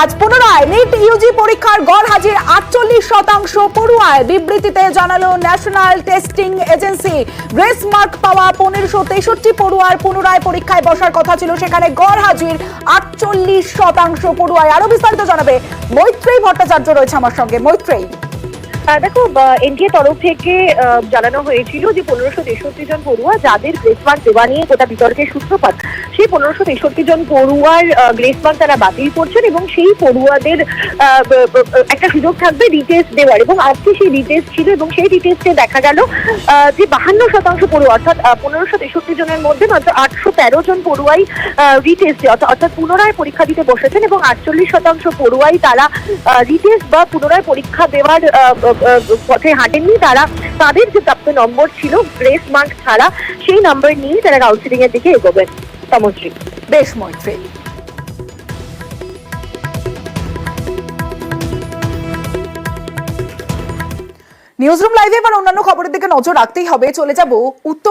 আজ পুনরায় NEET Yuji পরীক্ষার গড় হাজির 48% পড়ুয়ায়। বিবৃতিতে জানালো national testing agency, grace mark পাওয়া 1563 পড়ুয়ার পুনরায় পরীক্ষায় বসার কথা ছিল, সেখানে গড় হাজির 48% পড়ুয়ায়। আরো বিস্তারিত জানাবে মৈত্রেয়ী ভট্টাচার্য রয়েছে আমার সঙ্গে। মৈত্রেয়ী, দেখো, এনটিএ তরফ থেকে জানানো হয়েছিল যে 1563 জন পড়ুয়া যাদের গ্রেস মার্ক দেওয়া নিয়ে গোটা বিতর্কের সূত্রপাত, সেই 1563 জন পড়ুয়ার গ্রেস মার্ক তারা বাতিল করছেন এবং সেই পড়ুয়াদের একটা সুযোগ থাকবে রিটেস্ট দেওয়ার। এবং আজকে সেই রিটেস্ট ছিল এবং সেই রিটেস্টে দেখা গেল যে 52% পড়ুয়া, অর্থাৎ 1563 জনের মধ্যে মাত্র 813 জন পড়ুয়াই রিটেস্টে অর্থাৎ পুনরায় পরীক্ষা দিতে বসেছেন এবং 48% পড়ুয়াই তারা রিটেস্ট বা পুনরায় পরীক্ষা দেওয়ার পথে হাঁটেননি। তাদের যে প্রাপ্ত নম্বর ছিল গ্রেস মার্ক ছাড়া, সেই নম্বর নিয়ে তারা কাউন্সিলিং এর দিকে এগোবেন। তমশ্রী, বেশ মৈত্রেয়ী। নিউজরুম লাইভে এবার অন্যান্য খবরের দিকে নজর রাখতেই হবে। চলে যাব উত্তর